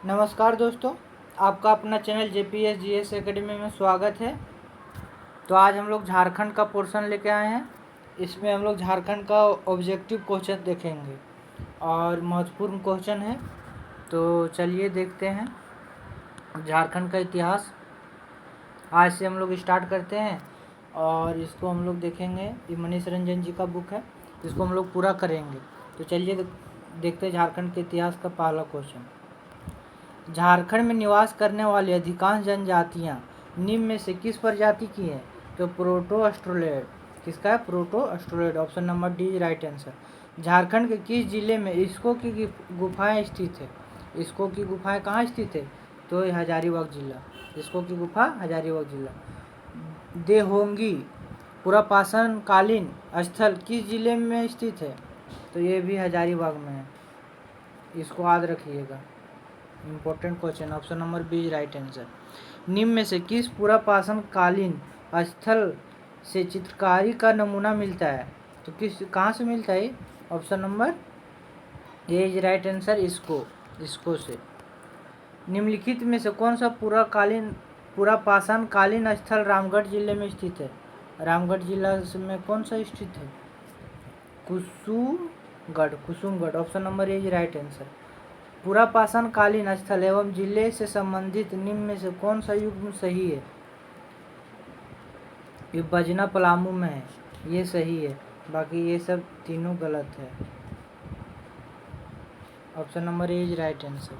नमस्कार दोस्तों, आपका अपना चैनल JPS GS एकेडमी में स्वागत है। तो आज हम लोग झारखंड का पोर्शन लेके आए हैं। इसमें हम लोग झारखंड का ऑब्जेक्टिव क्वेश्चन देखेंगे और महत्वपूर्ण क्वेश्चन है। तो चलिए देखते हैं झारखंड का इतिहास। आज से हम लोग स्टार्ट करते हैं और इसको हम लोग देखेंगे। ये मनीष रंजन जी का बुक है, इसको हम लोग पूरा करेंगे। तो चलिए देखते हैं झारखंड के इतिहास का पहला क्वेश्चन। झारखंड में निवास करने वाली अधिकांश जनजातियां निम्न में से किस प्रजाति की हैं? तो प्रोटो ऑस्ट्रेलियड। किसका है? Proto Australoid. Option number D is right answer. Jharkhand के किस जिले में इस्को की गुफाएं स्थित है? इस्को की गुफाएं कहाँ स्थित है? तो हजारीबाग जिला। इस्को की गुफा हजारीबाग जिला। देहोंगी पुरापाषाण कालीन स्थल किस जिले में स्थित है? तो ये भी हजारीबाग में है, इसको याद रखिएगा, important question. Option number B is right answer. निम्न में से किस पुरापाषाण कालीन स्थल से चित्रकारी का नमूना मिलता है? तो कहाँ से मिलता है? Option number A is right answer, इसको से। निम्नलिखित में से कौन सा पुरापाषाण कालीन स्थल रामगढ़ जिले में स्थित है? रामगढ़ जिला में कौन सा स्थित है? Kusumgarh. Option number A is right answer. पुरापाषाण कालीन स्थल एवं जिले से संबंधित निम्न में से कौन सा युग सही है? ये बजना पलामू में है, ये सही है, बाकी ये सब तीनों गलत है। Option number A is right answer.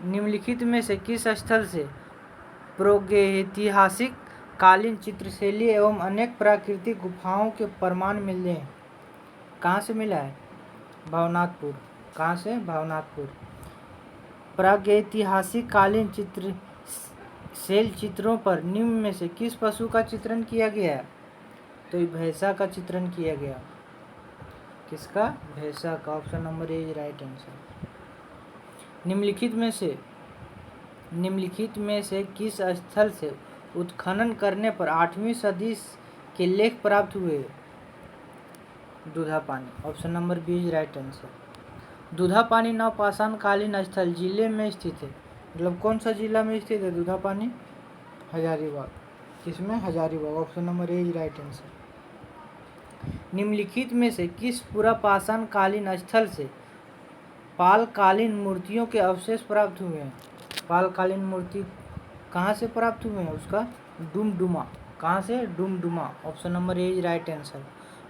निम्नलिखित में से किस स्थल से प्रागैतिहासिक कालीन चित्रशैली एवं अनेक प्राकृतिक गुफाओं के प्रमाण मिले हैं? कहाँ से मिला है? भवनाथपुर। कहाँ से? भवनाथपुर। प्रागैतिहासिक कालीन शैल चित्रों पर निम्न में से किस पशु का चित्रण किया गया है? तो भैंसा का चित्रण किया गया। किसका? भैंसा का। Option number A is right answer. निम्नलिखित में से किस स्थल से उत्खनन करने पर 8वीं सदी के लेख प्राप्त हुए? Dudhapani. Option number B is right answer. Dudhapani नवपाषाण कालीन स्थल जिले में स्थित है, मतलब कौन सा जिला में स्थित है दूधापानी? हजारीबाग। किसमें? Hazaribagh. Option number A is right answer. निम्नलिखित में से किस पुरापाषाण कालीन स्थल से पालकालीन मूर्तियों के अवशेष प्राप्त हुए हैं? पालकालीन मूर्ति कहाँ से प्राप्त हुए हैं? उसका डुमडुमा। कहाँ से? Dumduma. Option number A is right answer.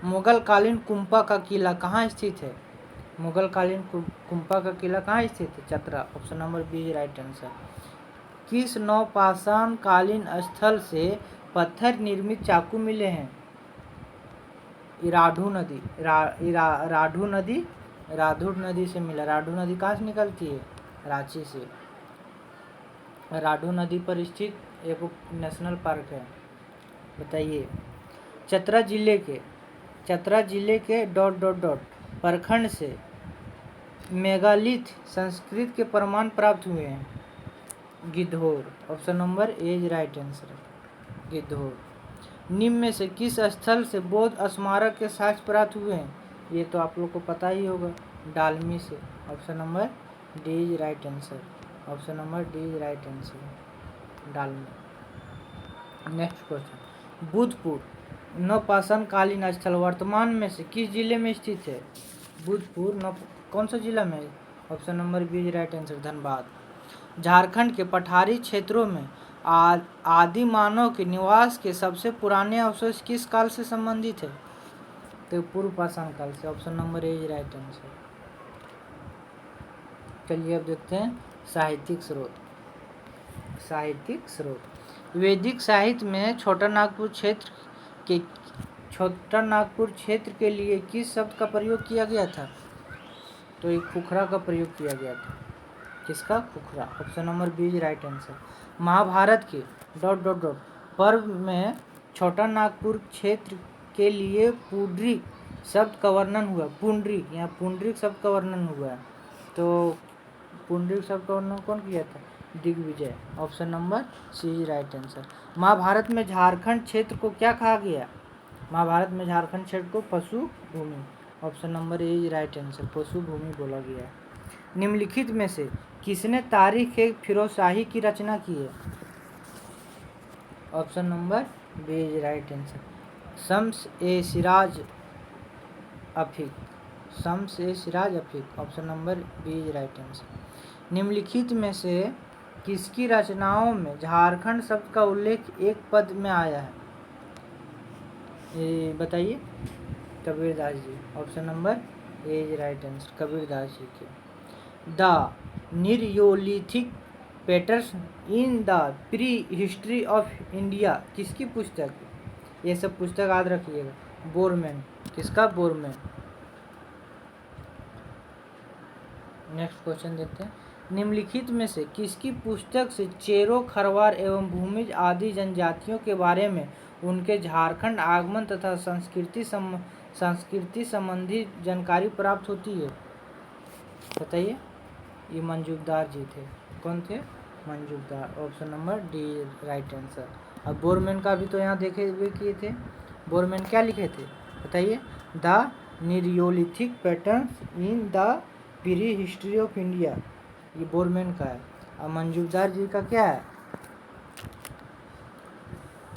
Mughal कालीन कुंपा का किला कहाँ स्थित है? मुगल कालीन कुंपा का किला कहाँ स्थित है? Chatra. Option number B is right answer. किस नवपाषाण कालीन स्थल से पत्थर निर्मित चाकू मिले हैं? राढ़ू नदी से मिला। राढ़ू नदी कहाँ से निकलती है? रांची से। राढ़ू नदी पर स्थित एक नेशनल पार्क है। बताइए। चतरा जिले के ... प्रखंड से मेगालिथ संस्कृत के प्रमाण प्राप्त हुए हैं? Gidhaur. Option number A is right answer, Gidhaur. निम्न में से किस स्थल से बौद्ध स्मारक के साक्ष्य प्राप्त हुए हैं? ये तो आप लोग को पता ही होगा, डालमी से। Option number D is right answer. Option number D is right answer, Dalmi. Next question. Budhpur नवपाषाण कालीन स्थल वर्तमान में से किस जिले में स्थित है? बुधपुर कौन सा जिला में है? Option number B is right answer, Dhanbad. Jharkhand के पठारी क्षेत्रों में आदि मानव के निवास के सबसे पुराने अवशेष किस काल से संबंधित है? तो पूर्व पाषाण काल से। Option number A is right answer. चलिए अब देखते हैं साहित्यिक स्रोत। वैदिक साहित्य में छोटा नागपुर क्षेत्र के लिए किस शब्द का प्रयोग किया गया था? तो एक खुखरा का प्रयोग किया गया था। किसका? Khukhra. Option number B is right answer. Mahabharata के ... पर्व में छोटा नागपुर क्षेत्र के लिए पुंडरीक शब्द का वर्णन हुआ। पुंडरीक शब्द का वर्णन हुआ है। तो पुंडरीक शब्द का वर्णन कौन किया था? Digvijay. Option number C is right answer. Mahabharata में झारखंड क्षेत्र को क्या कहा गया? महाभारत में झारखंड क्षेत्र को पशु भूमि। Option number A is right answer, पशु भूमि बोला गया है। निम्नलिखित में से किसने तारीख ए फिरोजशाही की रचना की है? Option number B is right answer, Shams e Siraj Afif. Shams e Siraj Afif, option number B is right answer. निम्नलिखित में से किसकी रचनाओं में झारखंड शब्द का उल्लेख एक पद में आया है? ये बताइए। Kabirdas ji, option number A is right answer, Kabirdas ji के। The neolithic patterns in the prehistory of India किसकी पुस्तक है? ये सब पुस्तक याद रखिएगा। बोरमैन। किसका? बोरमैन। नेक्स्ट क्वेश्चन देखते हैं। निम्नलिखित में से किसकी पुस्तक से चेरो, खरवार एवं भूमिज आदि जनजातियों के बारे में उनके झारखंड आगमन तथा संस्कृति संबंधी जानकारी प्राप्त होती है? बताइए। ये मंजूकदार जी थे। कौन थे? Manjukdar, option number D right answer. अब बोरमैन का भी तो यहाँ देखे हुए किए थे। बोरमैन क्या लिखे थे बताइए? The Neolithic patterns in the prehistory of India, ये बोरमैन का है। और मंजूकदार जी का क्या है?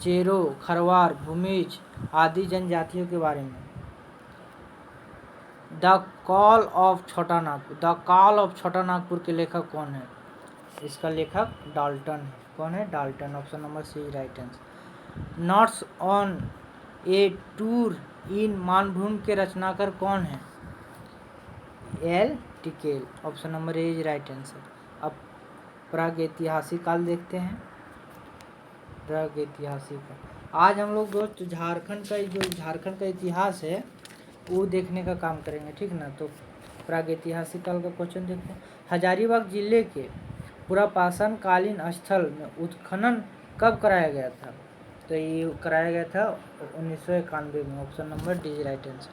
चेरो, खरवार, भूमिज आदि जनजातियों के बारे में। द कॉल ऑफ छोटा नागपुर, द कॉल ऑफ छोटा नागपुर के लेखक कौन है? इसका लेखक डाल्टन है। कौन है? Dalton, option number C right answer. Notes on a tour in Manbhum के रचनाकार कौन है? L Tickell, option number A is right answer. अब प्रागैतिहासिक काल देखते हैं। प्रागैतिहासिक आज हम लोग दोस्त झारखंड का इतिहास है वो देखने का काम करेंगे, ठीक ना। तो प्रागैतिहासिक काल का क्वेश्चन देखते हैं। हजारीबाग जिले के पुरापाषाण कालीन स्थल में उत्खनन कब कराया गया था? तो ये कराया गया था 1991 में, option number D right answer.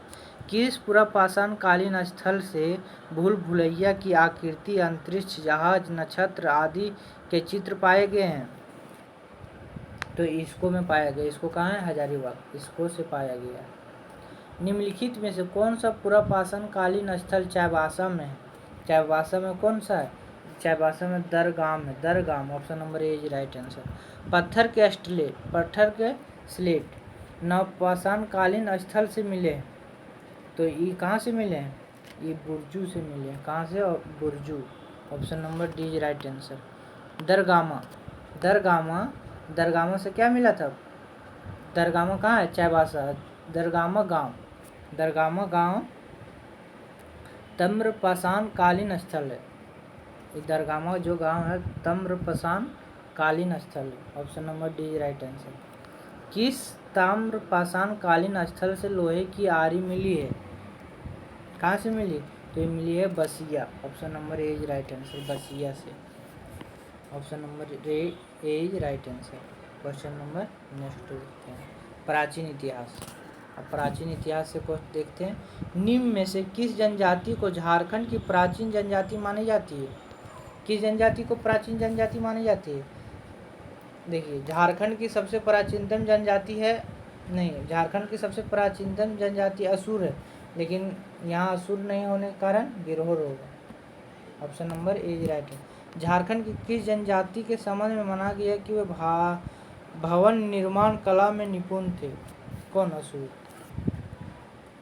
किस पुरापाषाण कालीन स्थल से भूल भुलैया की आकृति, अंतरिक्ष, जहाज, नक्षत्र आदि के चित्र पाए गए हैं? तो इसको में पाया गया। इसको कहाँ है? हजारीबाग, इसको से पाया गया। निम्नलिखित में से कौन सा पुरापाषाण कालीन स्थल चाईबासा में है? चाईबासा में कौन सा है? चाईबासा में दरगाम है। Dargam, option number A is right answer. पत्थर के स्लेट नवपाषाण कालीन स्थल से मिले हैं। तो ये कहाँ से मिले हैं? ये बुर्जू से मिले हैं। कहाँ से? Burju, option number D is right answer. Dargama से क्या मिला था? दरगामा कहाँ है? चाईबासा। दरगामा गांव ताम्रपाषाण कालीन स्थल है। दरगामा जो गांव है ताम्रपाषाण कालीन स्थल है, option number D right answer. किस ताम्रपाषाण कालीन स्थल से लोहे की आरी मिली है? कहाँ से मिली? तो ये मिली है Basia, option number A is right answer. Basia से, option number A is right answer. Question number next देखते हैं। प्राचीन इतिहास। अब प्राचीन इतिहास से क्वेश्चन देखते हैं। निम्न में से किस जनजाति को झारखंड की प्राचीन जनजाति मानी जाती है? किस जनजाति को प्राचीन जनजाति मानी जाती है? देखिए, झारखंड की सबसे प्राचीनतम जनजाति है, नहीं, झारखंड की सबसे प्राचीनतम जनजाति असुर है, लेकिन यहाँ असुर नहीं होने के कारण गिरहोर होगा, option number A is right है। झारखंड की किस जनजाति के संबंध में माना गया कि वे भवन निर्माण कला में निपुण थे? कौन? असुर।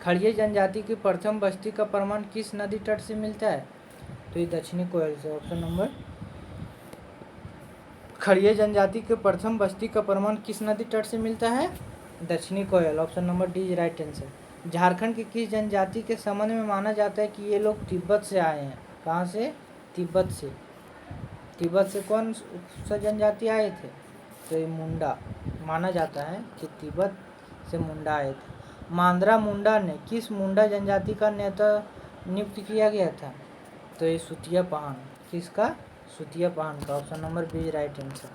खड़िया जनजाति की प्रथम बस्ती का प्रमाण किस नदी तट से मिलता है? तो ये दक्षिणी कोयल से, ऑप्शन नंबर। खड़िया जनजाति के प्रथम बस्ती का प्रमाण किस नदी तट से मिलता है? दक्षिणी Koel, option number D is right answer. Jharkhand की किस जनजाति के संबंध में माना जाता है कि ये लोग तिब्बत से आए हैं? कहाँ से? तिब्बत से। तिब्बत से कौन सा जनजाति आए थे? तो ये मुंडा, माना जाता है कि तिब्बत से मुंडा आए थे। मांद्रा मुंडा ने किस मुंडा जनजाति का नेता नियुक्त किया गया था? तो ये सुतिया पहान। किसका? सुतिया पहान का, option number B right answer.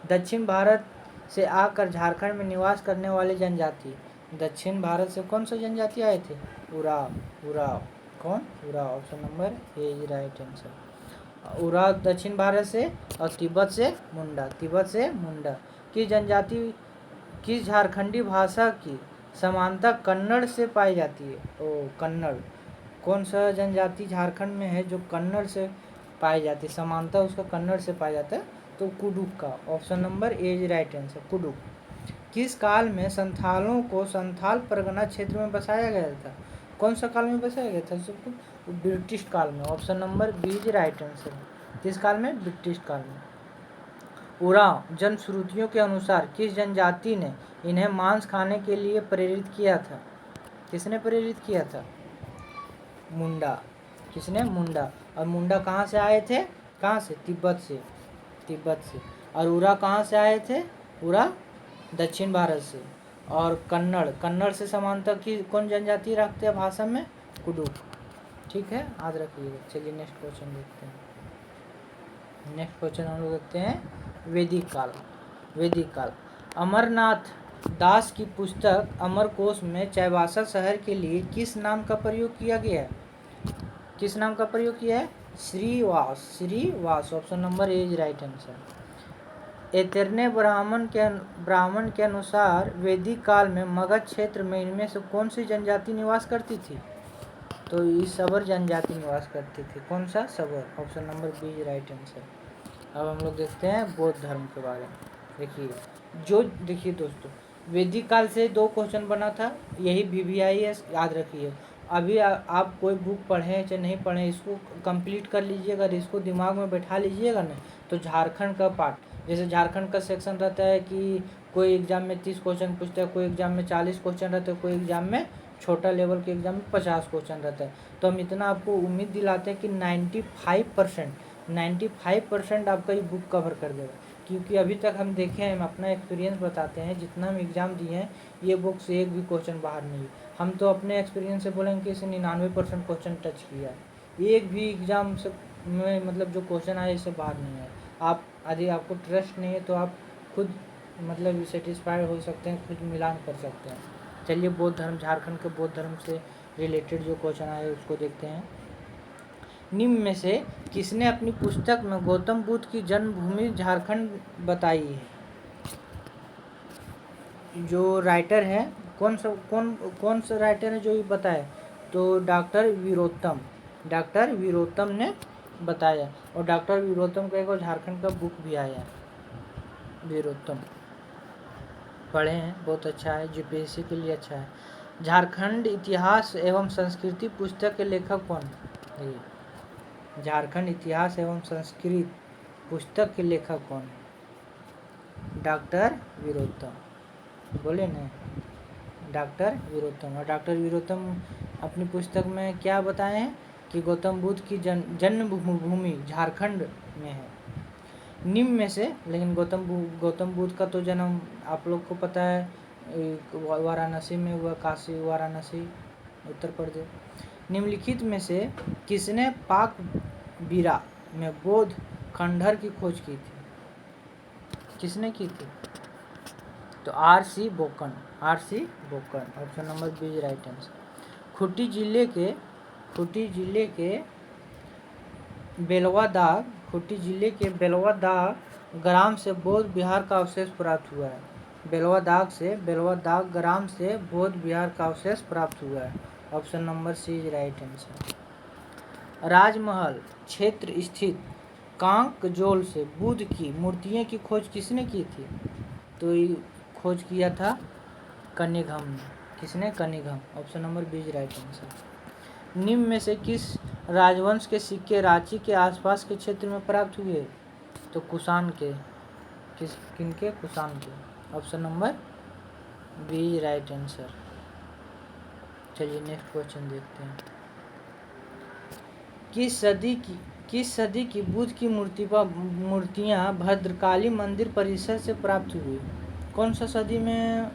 दक्षिण भारत से आकर झारखंड में निवास करने वाले जनजाति। दक्षिण भारत से कौन सा जनजाति आए थे? उराव। कौन? Oraon, option number A is right answer. Oraon दक्षिण भारत से, और तिब्बत से मुंडा। किस जनजाति, किस झारखंडी भाषा की समानता कन्नड़ से पाई जाती है? कन्नड़। कौन सा जनजाति झारखंड में है जो कन्नड़ से पाई जाती है, समानता उसका कन्नड़ से पाया जाता है? तो कुडुक का। Option number A is right answer, Kurukh. किस काल में संथालों को संथाल परगना क्षेत्र में बसाया गया था? कौन सा काल में बसाया गया था सबको? ब्रिटिश काल में। Option number B is right answer. किस काल में? ब्रिटिश काल में। उरांव जनश्रुतियों के अनुसार किस जनजाति ने इन्हें मांस खाने के लिए प्रेरित किया था? किसने प्रेरित किया था? मुंडा। किसने? मुंडा। और मुंडा कहाँ से आए थे? कहाँ से? तिब्बत से। तिब्बत से। और उरा कहाँ से आए थे? उरा दक्षिण भारत से। और कन्नड़, कन्नड़ से समानता की कौन जनजाति रखते हैं भाषा में? कुडुक। ठीक है, याद रखिएगा। चलिए नेक्स्ट क्वेश्चन देखते हैं। नेक्स्ट क्वेश्चन हम लोग देखते हैं वैदिक काल। वैदिक काल। अमरनाथ दास की पुस्तक अमरकोश में चाईबासा शहर के लिए किस नाम का प्रयोग किया गया है? किस नाम का प्रयोग किया है? Shrivas. Shrivas. Option number A is right answer. एतरने ब्राह्मण के अनुसार वैदिक काल में मगध क्षेत्र में इनमें से कौन सी जनजाति निवास करती थी? तो ये सबर जनजाति निवास करती थी। कौन सा? Sabar. Option number B is right answer. अब हम लोग देखते हैं बौद्ध धर्म के बारे में। देखिए दोस्तों, वैदिक काल से 2 क्वेश्चन बना था, यही VVIS याद रखिए। अभी आप कोई बुक पढ़ें चाहे नहीं पढ़ें, इसको कंप्लीट कर लीजिएगा, अगर इसको दिमाग में बैठा लीजिएगा ना, तो झारखंड का पार्ट, जैसे झारखंड का सेक्शन रहता है कि कोई एग्जाम में 30 क्वेश्चन पूछता है, कोई एग्जाम में 40 क्वेश्चन रहता है, कोई एग्जाम में छोटा लेवल के एग्जाम में 50 क्वेश्चन रहता है। तो हम इतना आपको उम्मीद दिलाते हैं कि 95% आपका ये बुक कवर कर देगा। क्योंकि अभी तक हम देखे हैं, हम अपना एक्सपीरियंस बताते हैं, जितना हम एग्ज़ाम दिए हैं ये बुक से एक भी क्वेश्चन बाहर नहीं। हम तो अपने एक्सपीरियंस से बोलेंगे कि इसे 99% क्वेश्चन टच किया है, एक भी एग्ज़ाम से में मतलब जो क्वेश्चन आए इससे बाहर नहीं है। आप यदि आपको ट्रस्ट नहीं है तो आप खुद मतलब सेटिस्फाइड हो सकते हैं, खुद मिलान कर सकते हैं। चलिए बौद्ध धर्म, झारखंड के बौद्ध धर्म से रिलेटेड जो क्वेश्चन आए उसको देखते हैं। निम्न में से किसने अपनी पुस्तक में गौतम बुद्ध की जन्मभूमि झारखंड बताई है? जो राइटर है, कौन सा राइटर है जो ये बताए? तो डॉक्टर वीरोत्तम ने बताया। और डॉक्टर वीरोत्तम का एक और झारखंड का बुक भी आया है, वीरोत्तम, पढ़े हैं, बहुत अच्छा है, GPSC के लिए अच्छा है। झारखंड इतिहास एवं संस्कृति पुस्तक के लेखक कौन है? झारखंड इतिहास एवं संस्कृत पुस्तक के लेखक कौन? डॉक्टर वीरोत्तम। बोले न, डॉक्टर वीरोत्तम। और डॉक्टर वीरोत्तम अपनी पुस्तक में क्या बताए हैं कि गौतम बुद्ध की जन्मभूमि झारखंड में है। निम्न में से, लेकिन गौतम बुद्ध का तो जन्म आप लोग को पता है वाराणसी में हुआ, काशी वाराणसी उत्तर प्रदेश। निम्नलिखित में से किसने पाक बीरा में बौद्ध खंडहर की खोज की थी? किसने की थी? तो R.C. बोकन। Option number B is right answer. Khunti जिले के बेलवा दाग ग्राम से बौद्ध विहार का अवशेष प्राप्त हुआ है। बेलवा दाग ग्राम से बौद्ध विहार का अवशेष प्राप्त हुआ है। Option number C is right answer. Rajmahal क्षेत्र स्थित कांकजोल से बुद्ध की मूर्तियों की खोज किसने की थी? तो ये खोज किया था कनिघम ने। किसने? Cunningham. Option number B is right answer. निम्न में से किस राजवंश के सिक्के रांची के आसपास के क्षेत्र में प्राप्त हुए? तो कुषाण के। किनके? कुषाण के। Option number B is right answer. चलिए नेक्स्ट क्वेश्चन देखते हैं। किस सदी की बुद्ध की मूर्तियां भद्रकाली मंदिर परिसर से प्राप्त हुई? कौन सा सदी में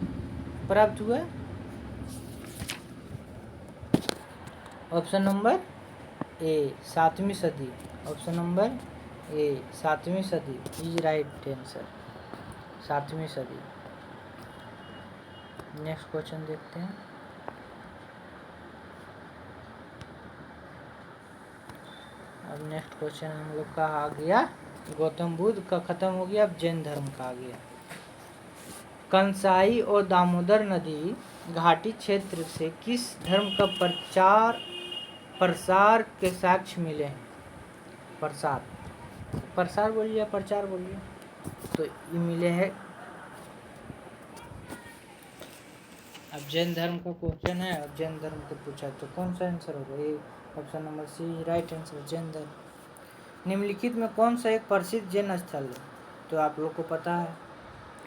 प्राप्त हुआ? ऑप्शन नंबर ए 7वीं सदी। ऑप्शन नंबर ए 7वीं सदी इज राइट आंसर। 7वीं सदी। नेक्स्ट क्वेश्चन देखते हैं। अब नेक्स्ट क्वेश्चन हम लोग का आ गया, गौतम बुद्ध का खत्म हो गया, अब जैन धर्म का आ गया। कंसाई और दामोदर नदी घाटी क्षेत्र से किस धर्म का प्रचार प्रसार के साक्ष्य मिले हैं। प्रसार बोलिए या प्रचार बोलिए, तो ये मिले हैं। अब जैन धर्म का क्वेश्चन है, अब जैन धर्म को पूछा तो कौन सा आंसर होगा? ये option number C right answer, Jain धर्म। निम्नलिखित में कौन सा एक प्रसिद्ध जैन स्थल है? तो आप लोग को पता है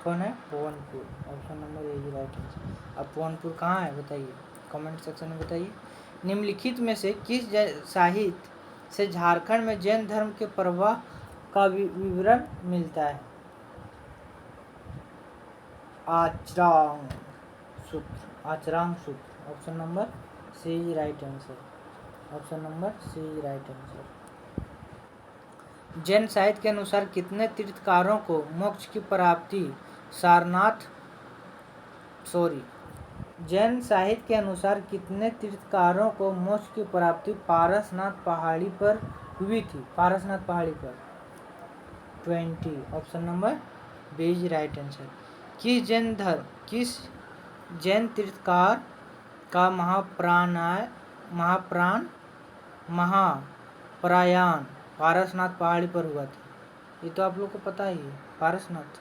कौन है? पवनपुर, ऑप्शन नंबर ए ही राइट आंसर। अब पवनपुर कहाँ है बताइए, कमेंट सेक्शन में बताइए। निम्नलिखित में से किस साहित्य से झारखंड में जैन धर्म के प्रवाह का विवरण मिलता है? Acharanga Sutra, option number C right answer, option number C right answer. Jain साहित्य के अनुसार कितने तीर्थकारों को मोक्ष की प्राप्ति जैन साहित्य के अनुसार कितने तीर्थकारों को मोक्ष की प्राप्ति पारसनाथ पहाड़ी पर हुई थी? पारसनाथ पहाड़ी पर 20, option number B is right answer. किस जैन तीर्थकार का महाप्रयाण पारसनाथ पहाड़ी पर हुआ था? ये तो आप लोग को पता ही है। पारसनाथ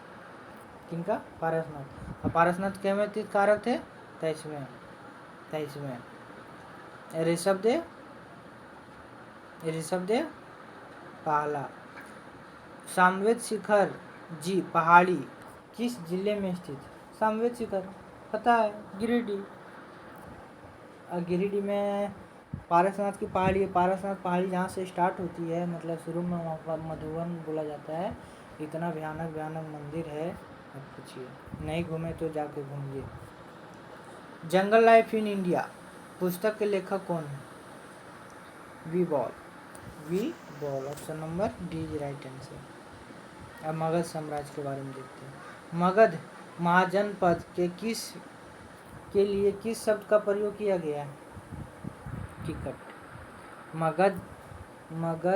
किनका? पारसनाथ। और पारसनाथ के में तीर्थकारक थे? 23वें ऋषभदेव पहला। सामवेद शिखर जी पहाड़ी किस जिले में स्थित? सामवेद शिखर पता है, गिरिडीह। गिरिडीह में पारसनाथ की पहाड़ी है। पारसनाथ पहाड़ी जहाँ से स्टार्ट होती है, मतलब शुरू में वहाँ पर मधुवन बोला जाता है। इतना भयानक मंदिर है, अब पूछिए, नहीं घूमे तो जाके घूमिए। जंगल लाइफ इन इंडिया पुस्तक के लेखक कौन है? V Ball, option number D is right answer. अब मगध साम्राज्य के बारे में देखते हैं। मगध महाजनपद के लिए किस शब्द का प्रयोग किया गया है? टिकट। मगध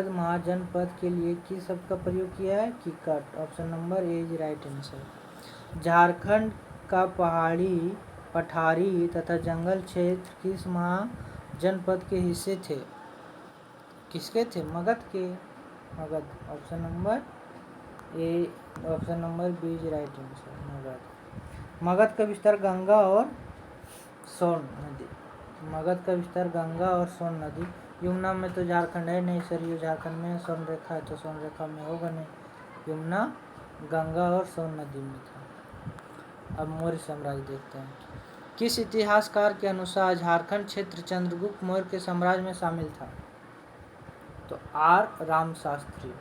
महाजनपद के लिए किस शब्द का प्रयोग किया है? Ticket, option number A is right answer. Jharkhand का पठारी तथा जंगल क्षेत्र किस महाजनपद के हिस्से थे? किसके थे? मगध के। Option number A, option number B is right answer, Magadha का विस्तार गंगा और सोन नदी। यमुना में तो झारखंड है नहीं सर, ये झारखंड में सोन रेखा है, तो सोन रेखा में होगा नहीं। यमुना गंगा और सोन नदी में था। अब मौर्य साम्राज्य देखते हैं। किस इतिहासकार के अनुसार झारखंड क्षेत्र चंद्रगुप्त मौर्य के साम्राज्य में शामिल था? तो आर रामशास्त्री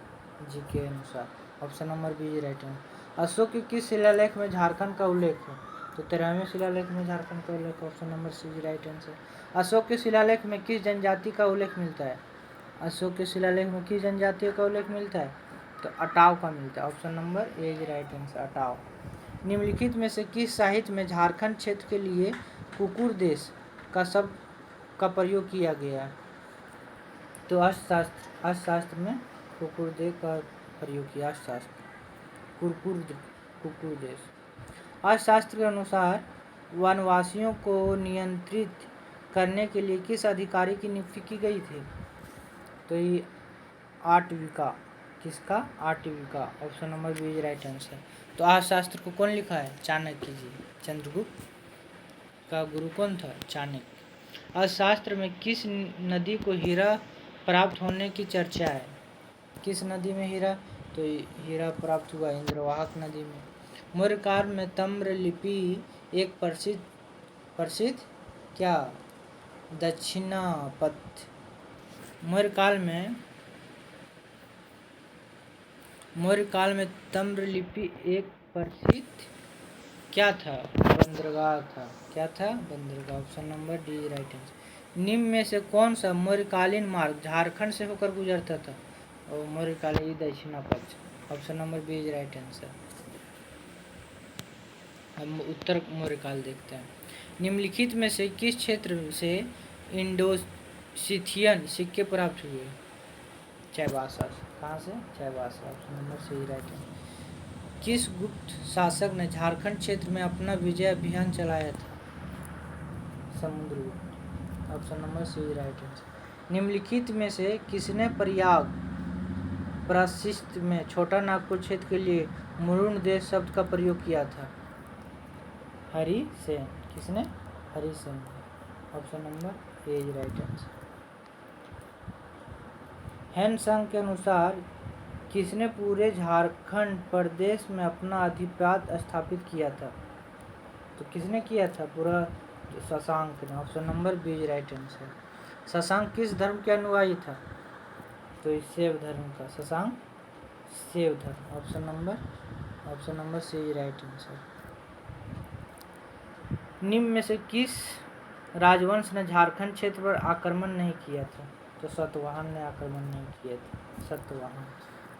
जी के अनुसार, option number B is right answer. Ashoka के किस शिलालेख में झारखंड का उल्लेख है? तो 13वें शिलालेख में झारखंड का उल्लेख, option number C is right answer. Ashoka के शिलालेख में किस जनजाति का उल्लेख मिलता है? अशोक के शिलालेख में किस जनजाति का उल्लेख मिलता है? तो अटाव का मिलता है, option number A is right answer, अटाव। निम्नलिखित में से किस साहित्य में झारखंड क्षेत्र के लिए कुकुर देश का शब्द का प्रयोग किया गया है? तो अर्थशास्त्र में कुकुर देश का प्रयोग किया। अर्थशास्त्र कुकुर देश। अर्थशास्त्र के अनुसार वनवासियों को नियंत्रित करने के लिए किस अधिकारी की नियुक्ति की गई थी? तो ये आटविका। किसका? Atavika, option number B is right answer. तो अर्थशास्त्र को कौन लिखा है? चाणक्य जी। चंद्रगुप्त का गुरु कौन था? चाणक्य। अर्थशास्त्र में किस नदी को हीरा प्राप्त होने की चर्चा है? किस नदी में हीरा? तो हीरा प्राप्त हुआ इंद्रवाहक नदी में। मौर्य काल में ताम्र लिपि एक प्रसिद्ध क्या? दक्षिणापथ। मौर्य काल में ताम्र लिपि एक प्रसिद्ध क्या था? बंदरगाह था। क्या था? बंदरगाह, option number D right answer. निम्न में से कौन सा मौर्यकालीन मार्ग झारखंड से होकर गुजरता था? और मौर्यकालीन Dakshinapatha, option number B is right answer. हम उत्तर मौर्यकाल देखते हैं। निम्नलिखित में से किस क्षेत्र से इंडो-सिथियन सिक्के प्राप्त हुए? चाईबासा। कहाँ से? Chaibasa, option number C right answer. किस गुप्त शासक ने झारखंड क्षेत्र में अपना विजय अभियान चलाया था? Samudragupta, option number C right answer. निम्नलिखित में से किसने प्रयाग प्रायश्चित में छोटा नागपुर क्षेत्र के लिए मुरुण देश शब्द का प्रयोग किया था? हरिसेन। किसने? Harisena. Option number A is right answer. Hiuen Tsang के अनुसार किसने पूरे झारखंड प्रदेश में अपना आधिपत्य स्थापित किया था? तो किसने किया था पूरा? शशांक ने। Option number B is right answer. Shashank किस धर्म के अनुयायी था? तो शैव धर्म का। शशांक शैव धर्म। Option number C is right answer. निम्न में से किस राजवंश ने झारखंड क्षेत्र पर आक्रमण नहीं किया था? तो सातवाहन ने आक्रमण नहीं किया था। सातवाहन।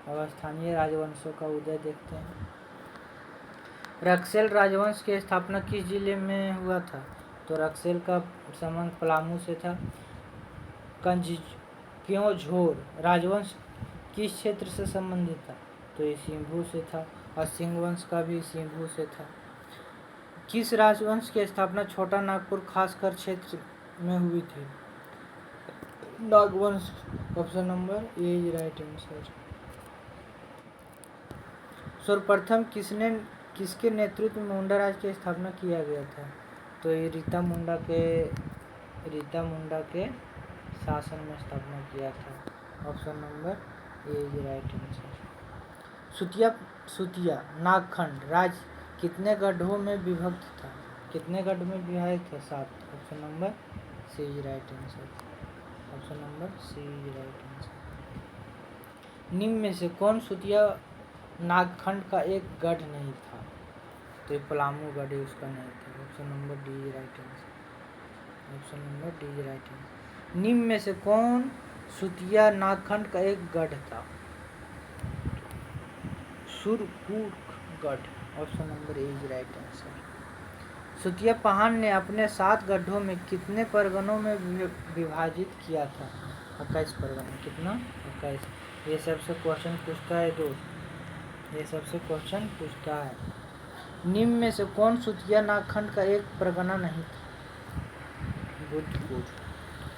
अब स्थानीय राजवंशों का उदय देखते हैं। रक्सेल राजवंश की स्थापना किस जिले में हुआ था? तो रक्सेल का संबंध पलामू से था। कंजक्योझोर राजवंश किस क्षेत्र से संबंधित था? तो ये सिंभू से था। और सिंह वंश का भी सिंभू से था। किस राजवंश की स्थापना छोटा नागपुर खासकर क्षेत्र में हुई थी? Nagvansh. Option number A is right answer. सर्वप्रथम किसके नेतृत्व में मुंडा राज की स्थापना किया गया था? तो ये रीता मुंडा के शासन में स्थापना किया था। Option number A is right answer. Sutiya Nagkhand राज्य कितने गढ़ों में विभक्त था? कितने गढ़ में विभाजित था? 7। Option number C is right answer. Option number C is right answer. निम्न में से कौन सुतिया नागखंड का एक गढ़ नहीं था? तो ये पलामू गढ़ उसका नहीं था। Option number D is right answer. Option number D is right answer. निम्न में से कौन सुतिया नागखंड का एक गढ़ था? Surpur Garh. Option number A is right answer. Sutiya Pahar ने अपने 7 गढ़ों में कितने परगनों में विभाजित किया था? 21 परगना। कितना? 21। ये सबसे क्वेश्चन पूछता है दोस्त, ये सबसे क्वेश्चन पूछता है। निम्न में से कौन सुतिया नागखंड का एक परगना नहीं था? बुद्धपुर।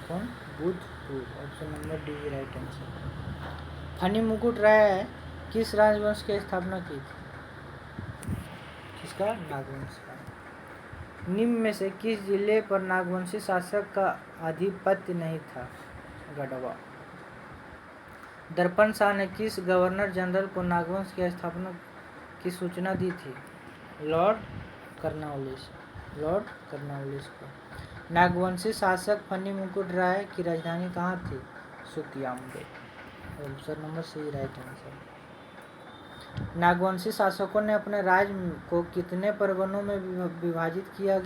कौन? Buddhpur. Option number D right answer. Phani Mukut Rai किस राजवंश की स्थापना की थी? किसका? नागवंश का। निम्न में से किस जिले पर नागवंशी शासक का आधिपत्य नहीं था? गढ़वा। दर्पण शाह ने किस गवर्नर जनरल को नागवंश की स्थापना की सूचना दी थी? Lord Cornwallis. लॉर्ड कर्नवालिस को। नागवंशी शासक फनी मुकुट राय की राजधानी कहाँ थी? Sutiyambe. Option number C right answer. नागवंशी शासकों ने अपने राज्य को कितने परगनों में विभाजित किया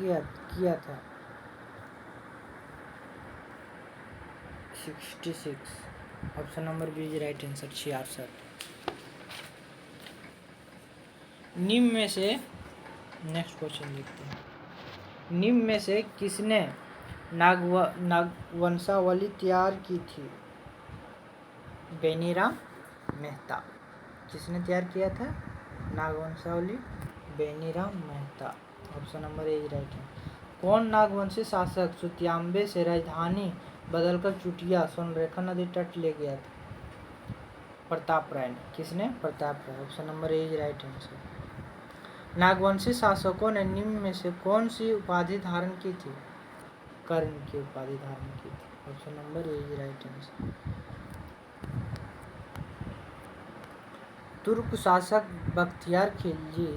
था? 66। Option number B is right answer. 66। निम्न में से नेक्स्ट क्वेश्चन देखते हैं। निम्न में से किसने नागवंशावली तैयार की थी? बेनीराम मेहता। किसने तैयार किया था Nagvanshavali? Beniram Mehta. Option number A right है। कौन नागवंशी शासक सुतियाम्बे से राजधानी बदलकर चुटिया सोनरेखा नदी तट ले गया था? प्रताप राय ने। किसने? Pratap Rai. Option number A right answer. नागवंशी शासकों ने निम्न में से कौन सी उपाधि धारण की थी? कर्ण की उपाधि धारण की थी। Option number A right answer. तुर्क शासक बख्तियार खिलजी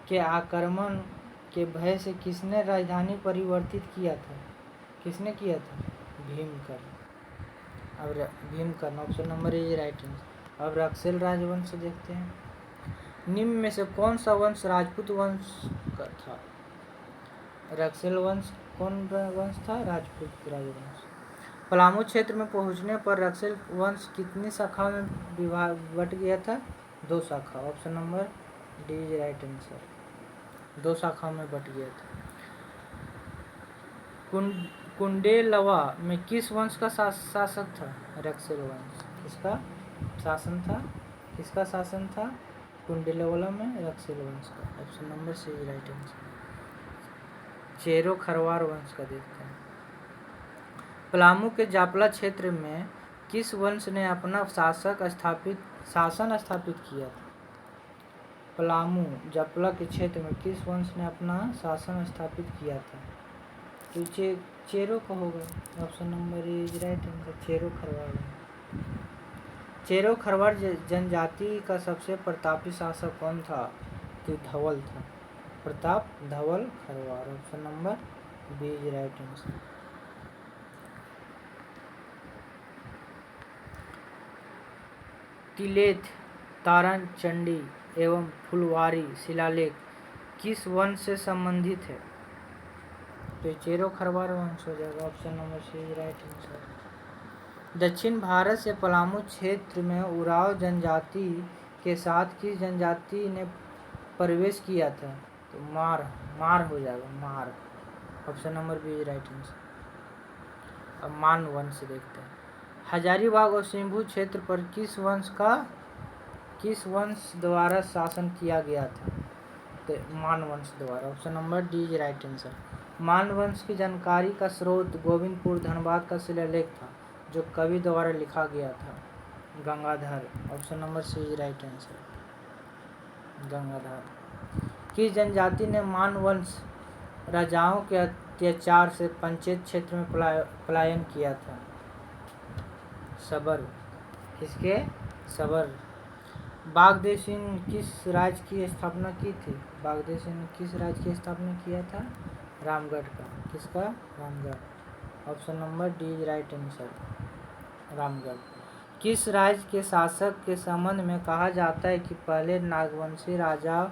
के आक्रमण के भय से किसने राजधानी परिवर्तित किया था? किसने किया था? भीमकर्ण। अब Bhimkarn. Option number A right answer. अब रक्सेल राजवंश देखते हैं। निम्न में से कौन सा वंश राजपूत वंश का था? रक्सेल वंश कौन वंश था? राजपूत राजवंश। पलामू क्षेत्र में पहुंचने पर रक्सेल वंश कितनी शाखाओं में बट गया था? 2 शाखा। Option number D is right answer. 2 शाखाओं में बट गया था। कुंडेलवा में किस वंश का शासक था? रक्सेल वंश। किसका शासन था? किसका शासन था कुंडेलवा में? रक्सेल वंश का। Option number C is right answer. Chero Kharwar वंश का देखते हैं। पलामू के जापला क्षेत्र में किस वंश ने अपना शासन स्थापित किया था? पलामू जापला के क्षेत्र में किस वंश ने अपना शासन स्थापित किया था? तो चेरो का होगा। Option number is right answer, Chero Kharwad. Chero Kharwad जनजाति का सबसे प्रतापी शासक कौन था? तो धवल था, Pratap Dhawal Kharwar. Option number B is right answer. Tilaith, Taran Chandi एवं फुलवारी शिलालेख किस वंश से संबंधित है? तो चेरो खरवाड़ वंश हो जाएगा। Option number C is right answer. दक्षिण भारत से पलामू क्षेत्र में उराव जनजाति के साथ किस जनजाति ने प्रवेश किया था? तो मार हो जाएगा, मार। Option number B is right answer. अब मान वंश देखते हैं। हजारीबाग और सिंभू क्षेत्र पर किस वंश द्वारा शासन किया गया था? तो मान वंश द्वारा। Option number D is right answer. मान वंश की जानकारी का स्रोत गोविंदपुर धनबाद का शिलालेख था जो कवि द्वारा लिखा गया था, Gangadhar. Option number C is right answer, Gangadhar. किस जनजाति ने मान वंश राजाओं के अत्याचार से पंचेत क्षेत्र में पलायन किया था? सबर। किसके? सबर। बागदेव सिंह किस राज्य की स्थापना की थी? बागदेव सिंह ने किस राज्य की स्थापना किया था? रामगढ़ का। किसका? Ramgarh. Option number D is right answer, Ramgarh. किस राज्य के शासक के संबंध में कहा जाता है कि पहले नागवंशी राजा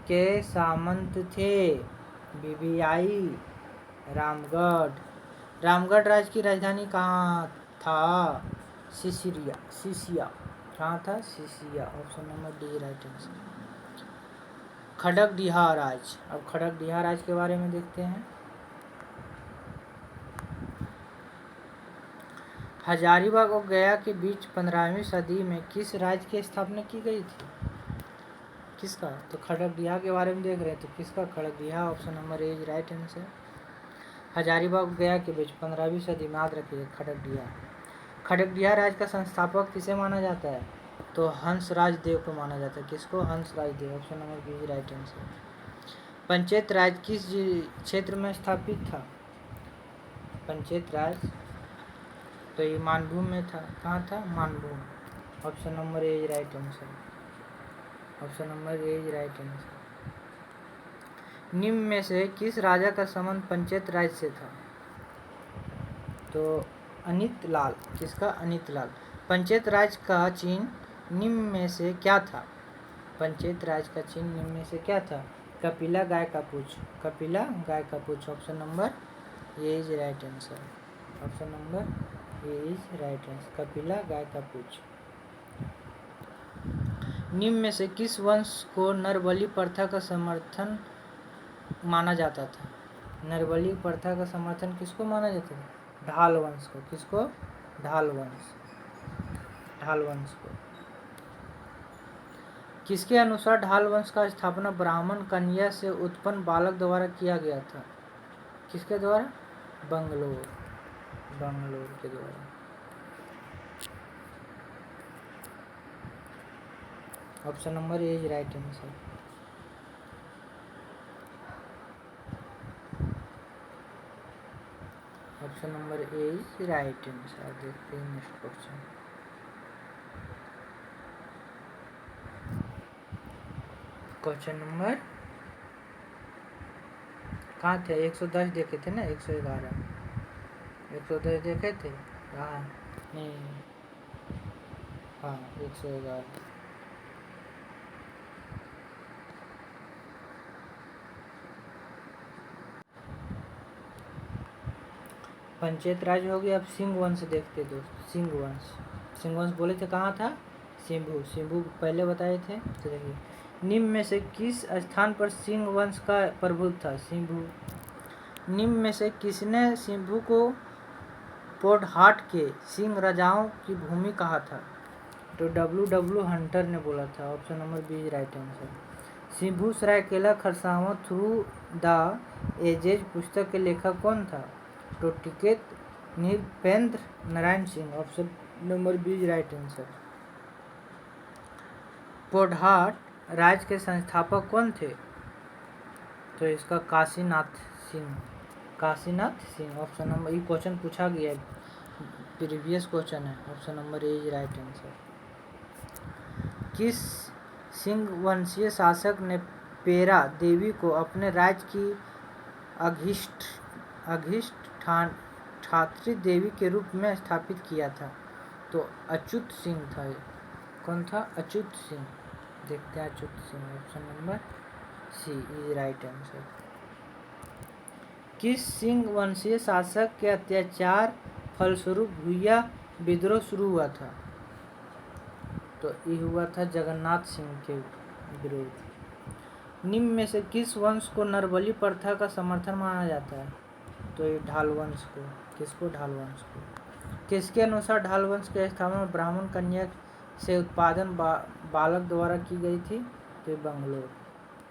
के सामंत थे? बीबीआई, रामगढ़। रामगढ़ राज्य की राजधानी कहाँ था? सिसिया। कहाँ था? Sisiya. Option number D right answer. Khadagdiha Raj. अब खड़गडिहा राज के बारे में देखते हैं। हजारीबाग और गया के बीच 15वीं सदी में किस राज्य की स्थापना की गई थी? किसका? तो खड़गडिहा के बारे में देख रहे हैं, तो किसका? Khadagdiha. Option number A is right answer. Hazaribagh और गया के बीच 15वीं सदी में, याद रखिए, खड़गडिहा। खड़गडिहा राज का संस्थापक किसे माना जाता है? तो हंसराज देव को माना जाता है। किसको? Hansraj Dev. Option number B is right answer. Panchet Raj किस क्षेत्र में स्थापित था? पंचेत राज तो ये मानभूम में था। कहाँ था? Manbhum. Option number A is right answer. Option number A is right answer. निम्न में से किस राजा का संबंध पंचेत राज से था? तो अनित लाल। किसका? अनित लाल। पंचेत राज का चिन्ह निम्न में से क्या था? पंचेत राज का चिन्ह निम्न में से क्या था? कपिला गाय का पूछ। कपिला गाय का पूछ। Option number A is right answer. Option number A is right answer, कपिला गाय का पूछ। निम्न में से किस वंश को नरबली प्रथा का समर्थन माना जाता था? नरबली प्रथा का समर्थन किसको माना जाता था? ढाल वंश को। किसको? ढाल वंश। ढाल वंश को। किसके अनुसार ढाल वंश का स्थापना ब्राह्मण कन्या से उत्पन्न बालक द्वारा किया गया था? किसके द्वारा? बंगलोर के द्वारा। Option number A is right answer. Option number A is right answer. देखते हैं नेक्स्ट क्वेश्चन। क्वेश्चन नंबर कहाँ थे? 110 देखे थे ना? 111 110 देखे थे। हाँ नहीं, हाँ 111। पंचेत राज हो गया। अब सिंह वंश देखते दोस्त। सिंह वंश बोले थे कहाँ था? सिंभू पहले बताए थे। तो देखिए, निम्न में से किस स्थान पर सिंह वंश का प्रभुत्व था? सिंभू। निम्न में से किसने सिंभू को पोडहाट के सिंह राजाओं की भूमि कहा था? तो W हंटर ने बोला था। Option number B is right answer. Singhbhum Seraikela Kharsawan through the ages पुस्तक के लेखक कौन था? तो Tiket Nripendra Narayan Singh, option number B right answer. पोढ़ार राज्य के संस्थापक कौन थे? तो इसका काशीनाथ सिंह, काशीनाथ सिंह, ऑप्शन नंबर, ये क्वेश्चन पूछा गया है, प्रीवियस क्वेश्चन है, option number A is right answer. किस सिंह वंशीय शासक ने पेरा देवी को अपने राज्य की अधिष्ठात्री देवी के रूप में स्थापित किया था? तो अच्युत सिंह था। कौन था? अच्युत सिंह। देखते हैं Achyut Singh, option number C is right answer. किस सिंह वंशीय शासक के अत्याचार फलस्वरूप भूया विद्रोह शुरू हुआ था? तो ये हुआ था जगन्नाथ सिंह के विरोध। निम्न में से किस वंश को नरबली प्रथा का समर्थन माना जाता है? तो ये ढाल वंश को। किसको? ढाल वंश को। किसके अनुसार ढाल वंश के स्थापना ब्राह्मण कन्या से उत्पादन बालक द्वारा की गई थी? तो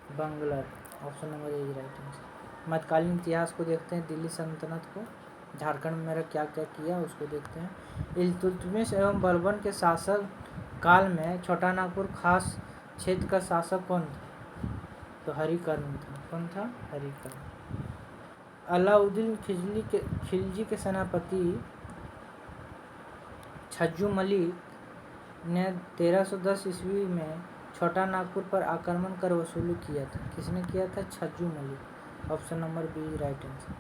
बंगलर, option number A right answer. मध्यकालीन इतिहास को देखते हैं, दिल्ली सल्तनत को, झारखंड में मेरा क्या क्या किया उसको देखते हैं। इल्तुतमिश एवं बलबन के शासक काल में छोटा नागपुर खास क्षेत्र का शासक कौन था? तो हरिकर्ण था। कौन था? हरिकर्ण। अलाउद्दीन खिलजी के सेनापति छज्जू मलिक ने 1310 ईस्वी में छोटा नागपुर पर आक्रमण कर वसूली किया था। किसने किया था? Chhajju Malik, option number B right answer.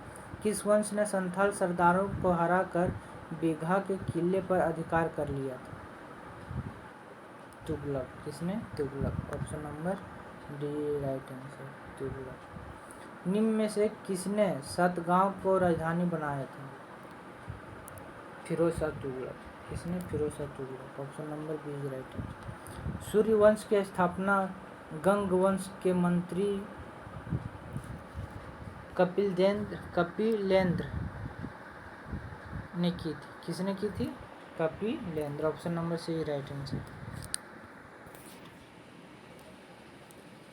किस वंश ने संथाल सरदारों को हराकर बीघा के किले पर अधिकार कर लिया था? तुगलक। किसने? Tughlaq, option number D right answer, Tughlaq. निम्न में से किसने सतगांव को राजधानी बनाया था? फिरोज शाह तुगलक। किसने? Firoz Shah Tughlaq, option number B right answer. सूर्य वंश की स्थापना गंग वंश के मंत्री कपिलेंद्र ने की थी। किसने की थी? Kapilendra, option number C right answer.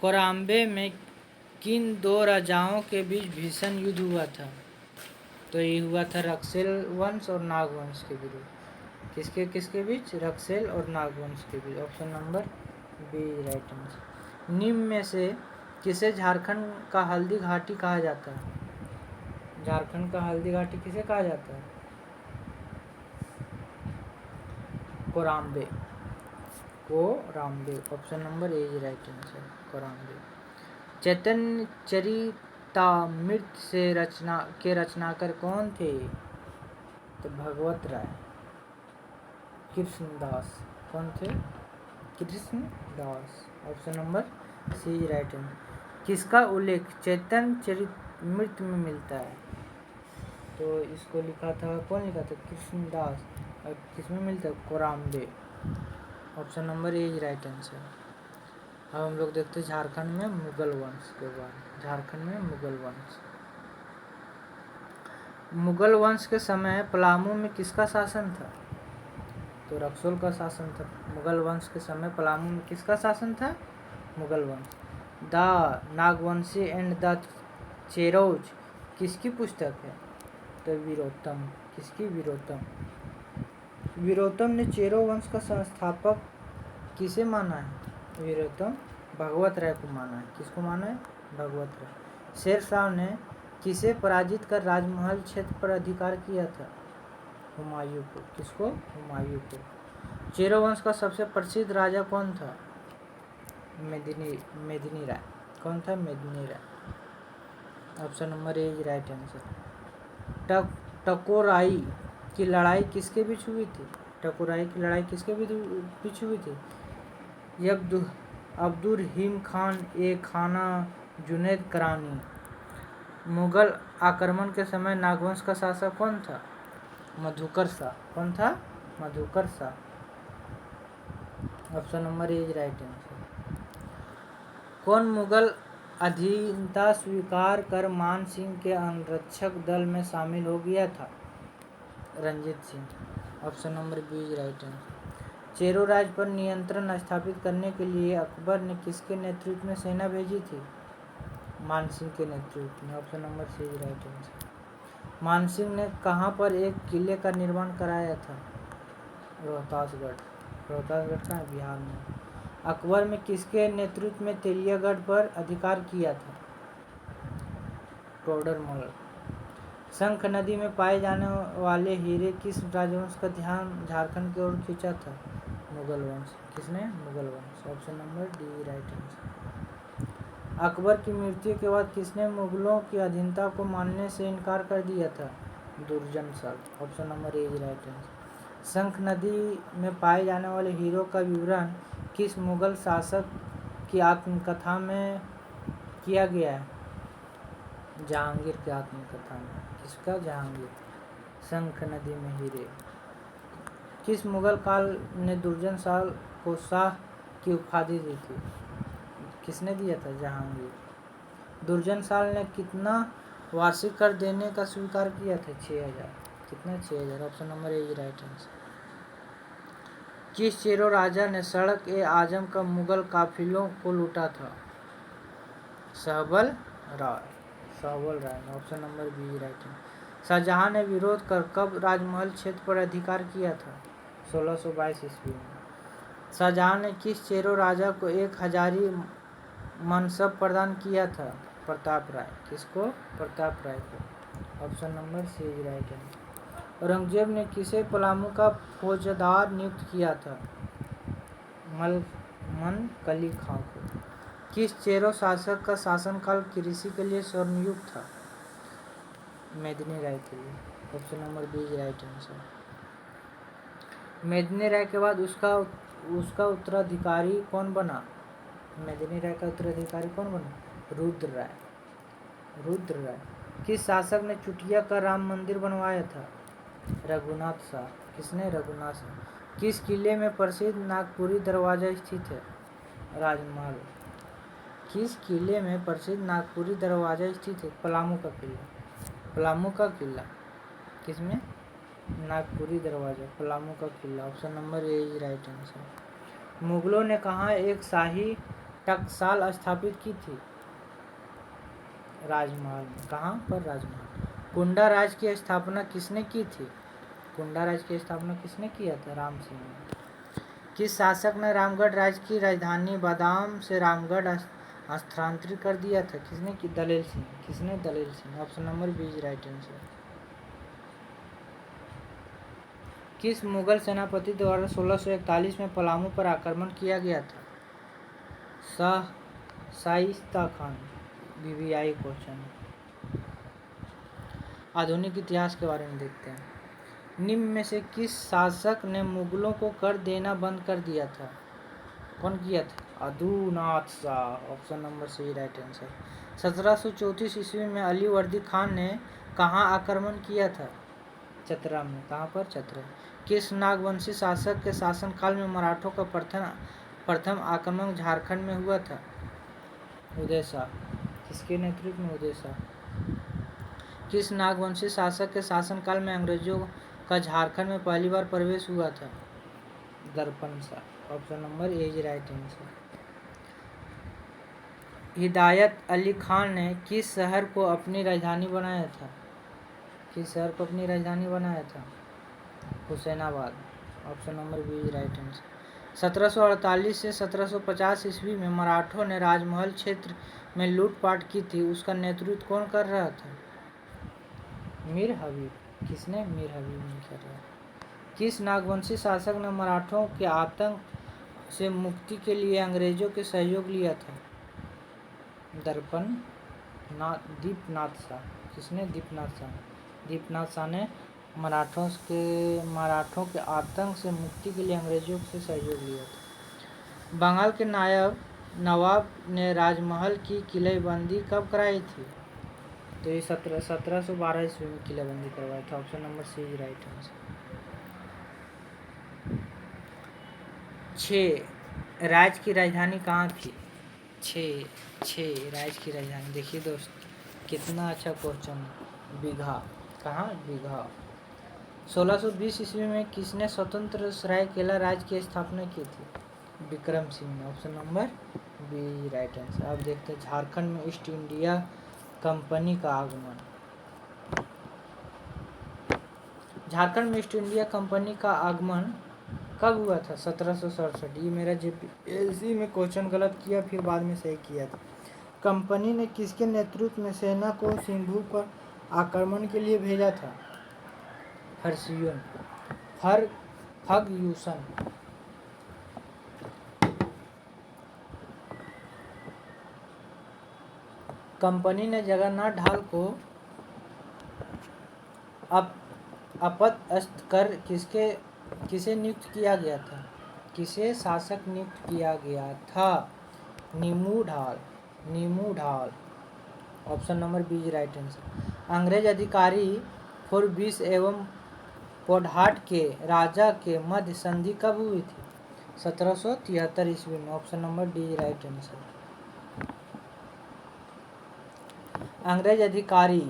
Korambe में किन दो राजाओं के बीच भीषण युद्ध हुआ था? तो ये हुआ था रक्सेल वंश और नाग वंश के विरुद्ध। किसके बीच? रक्सेल और नाग वंश के बीच, option number B right answer. निम्न में से किसे झारखंड का हल्दी घाटी कहा जाता है? झारखंड का हल्दी घाटी किसे कहा जाता है? Korambe, option number A right answer, Korambe. Chaitanya Charitamrita से रचनाकार कौन थे? तो भगवत राय, कृष्णदास। कौन थे? Krishnadas, option number C right answer. किसका उल्लेख चैतन्य चरितामृत में मिलता है? तो इसको लिखा था, कौन लिखा था? कृष्णदास। और किसमें मिलता है? Korambe, option number A right answer. अब हम लोग देखते हैं झारखंड में मुगल वंश के बारे। झारखंड में मुगल वंश। मुगल वंश के समय पलामू में किसका शासन था? तो रक्सौल का शासन था। मुगल वंश के समय पलामू में किसका शासन था? मुगल वंश। The Nagvanshi and the Cheros किसकी पुस्तक है? तो वीरोत्तम। किसकी? वीरोत्तम। वीरोत्तम ने चेरो वंश का संस्थापक किसे माना है? वीरोत्तम भगवत राय को माना है। किसको माना है? भगवत राय। शेरशाह ने किसे पराजित कर राजमहल क्षेत्र पर अधिकार किया था? हुमायूं को। किसको? हुमायूं को। चेरो वंश का सबसे प्रसिद्ध राजा कौन था? मेदिनी राय। कौन था? Medini Rai, option number A right answer. Takorai की लड़ाई किसके बीच हुई थी? टकोराई की लड़ाई किसके बीच हुई थी? अब्दुर्रहीम खान ए खाना जुनैद करानी। मुगल आक्रमण के समय नागवंश का शासक कौन था? मधुकर शाह। कौन था? Madhukar Shah, option number A right answer. कौन मुगल अधीनता स्वीकार कर मान सिंह के अंगरक्षक दल में शामिल हो गया था? Ranjit Singh, option number B right answer. Chero राज्य पर नियंत्रण स्थापित करने के लिए अकबर ने किसके नेतृत्व में सेना भेजी थी? मान सिंह के नेतृत्व में, option number C right answer. Mansingh ने कहाँ पर एक किले का निर्माण कराया था? रोहतासगढ़। रोहतासगढ़ का बिहार में। अकबर में किसके नेतृत्व में तेलियागढ़ पर अधिकार किया था? टोडरमल। शंख नदी में पाए जाने वाले हीरे किस राजवंश का ध्यान झारखंड की ओर खींचा था? मुगल वंश। किसने? मुगल वंश। Option number D right answer. Akbar की मृत्यु के बाद किसने मुगलों की अधीनता को मानने से इनकार कर दिया था? दुर्जन Shah. Option number A right answer. शंख नदी में पाए जाने वाले हीरों का विवरण किस मुगल शासक की आत्मकथा में किया गया है? जहांगीर की आत्मकथा में। किसका? जहांगीर। शंख नदी में हीरे। किस मुगल काल ने दुर्जन शाह को शाह की उपाधि दी थी? किसने दिया था? जहांगीर। दुर्जन शाह ने कितना वार्षिक कर देने का स्वीकार किया था? 6000। कितना? 6000। Option number A right answer. किस चेरो राजा ने सड़क ए आजम का मुगल काफिलों को लूटा था? सहबल राय। सहबल राय। ऑप्शन नंबर बी राइट है। शाहजहां ने विरोध कर कब राजमहल क्षेत्र पर अधिकार किया था? 1622 ईस्वी में। शाहजहां ने किस चेरो राजा को एक हजारी मनसब प्रदान किया था? प्रताप राय। किसको? प्रताप राय को। ऑप्शन नंबर सी राइट है। औरंगजेब ने किसे पलामू का फौजदार नियुक्त किया था? मलमन कली खां को। किस चेरो शासक का शासनकाल कृषि के लिए स्वर्णयुग था? मेदिनी राय के लिए। Option number B right answer. Medini Rai के बाद उसका उत्तराधिकारी कौन बना? मेदिनी राय का उत्तराधिकारी कौन बना? रुद्र राय। रुद्र राय। किस शासक ने चुटिया का राम मंदिर बनवाया था? रघुनाथ शाह। किसने? रघुनाथ शाह। किस किले में प्रसिद्ध नागपुरी दरवाजा स्थित है? राजमहल। किस किले में प्रसिद्ध नागपुरी दरवाजा स्थित है? पलामू का किला। पलामू का किला। किसमें? नागपुरी दरवाजा। पलामू का किला। Option number A right answer. मुगलों ने कहाँ एक शाही टकसाल स्थापित की थी? राजमहल में। कहाँ पर? राजमहल। कुंडा राज की स्थापना किसने की थी? कुंडा राज की स्थापना किसने किया था? राम सिंह ने। किस शासक ने रामगढ़ राज्य की राजधानी बादाम से रामगढ़ स्थानांतरित कर दिया था? किसने की? दलेल सिंह। किसने? Dalel Singh. Option number B right answer. किस मुगल सेनापति द्वारा 1641 में पलामू पर आक्रमण किया गया था? शाइस्ता खान। VVI question. आधुनिक इतिहास के बारे में देखते हैं। निम्न में से किस शासक ने मुगलों को कर देना बंद कर दिया था? कौन किया था? Adunath Shah. Option number C right answer. 1734 ईस्वी में अली वर्दी खान ने कहाँ आक्रमण किया था? चतरा में। कहाँ पर? चतरा। किस नागवंशी शासक के शासनकाल में मराठों का प्रथम आक्रमण झारखंड में हुआ था? उदय शाह। किसके नेतृत्व में? उदय शाह। किस नागवंशी शासक के शासनकाल में अंग्रेजों का झारखंड में पहली बार प्रवेश हुआ था? दर्पण Shah. Option number A right answer. हिदायत अली खान ने किस शहर को अपनी राजधानी बनाया था? किस शहर को अपनी राजधानी बनाया था? Hussainabad. Option number B right answer. 1748 से 1750 ईस्वी में मराठों ने राजमहल क्षेत्र में लूटपाट की थी, उसका नेतृत्व कौन कर रहा था? मीर हबीब। किसने? मीर हबीब ने कर रहा। किस नागवंशी शासक ने मराठों के आतंक से मुक्ति के लिए अंग्रेजों के सहयोग लिया था? दीपनाथ शाह। किसने? दीपनाथ शाह। दीपनाथ शाह ने मराठों के आतंक से मुक्ति के लिए अंग्रेजों से सहयोग लिया था। बंगाल के नवाब ने राजमहल की किलेबंदी कब कराई थी? तो ये 1712 ईस्वी में किलेबंदी करवाया था। Option number C right answer. 6 राज्य की राजधानी कहाँ थी? 6 राज्य की राजधानी। देखिए दोस्त कितना अच्छा क्वेश्चन। बीघा। कहाँ? बीघा। 1620 ईस्वी में किसने स्वतंत्र सरायकेला राज्य की स्थापना की थी? विक्रम सिंह ने। Option number B right answer. अब देखते हैं झारखंड में ईस्ट इंडिया कंपनी का आगमन। झारखंड में ईस्ट इंडिया कंपनी का आगमन कब हुआ था? 1767। ये मेरा जेपीएससी में क्वेश्चन गलत किया, फिर बाद में सही किया था। कंपनी ने किसके नेतृत्व में सेना को सिंधु पर आक्रमण के लिए भेजा था? फर्ग्यूसन। कंपनी ने जगन्नाथ ढाल को अपदस्थ कर किसे नियुक्त किया गया था? किसे शासक नियुक्त किया गया था? नीमू ढाल। Option number B is right answer. अंग्रेज अधिकारी फोर्ब्स एवं पोडहाट के राजा के मध्य संधि कब हुई थी? 1773 ईस्वी में। Option number D is right answer. अंग्रेज अधिकारी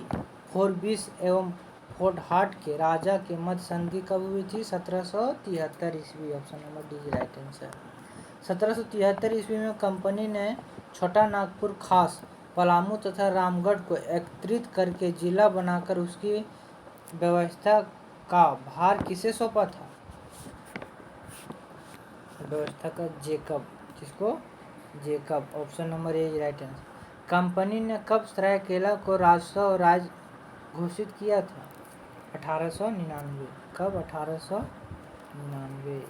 फोर्ब्स एवं पोडहाट के राजा के मध्य संधि कब हुई थी? 1773 ईस्वी। Option number D is right answer. 1773 ईस्वी में कंपनी ने छोटा नागपुर, खास, पलामू तथा रामगढ़ को एकत्रित करके जिला बनाकर उसकी व्यवस्था का भार किसे सौंपा था? व्यवस्था का जेकब। किसको? Jacob. Option number A right answer. Company ने कब सरायकेला को राजस्व राज्य घोषित किया था? 1899। कब? 1899।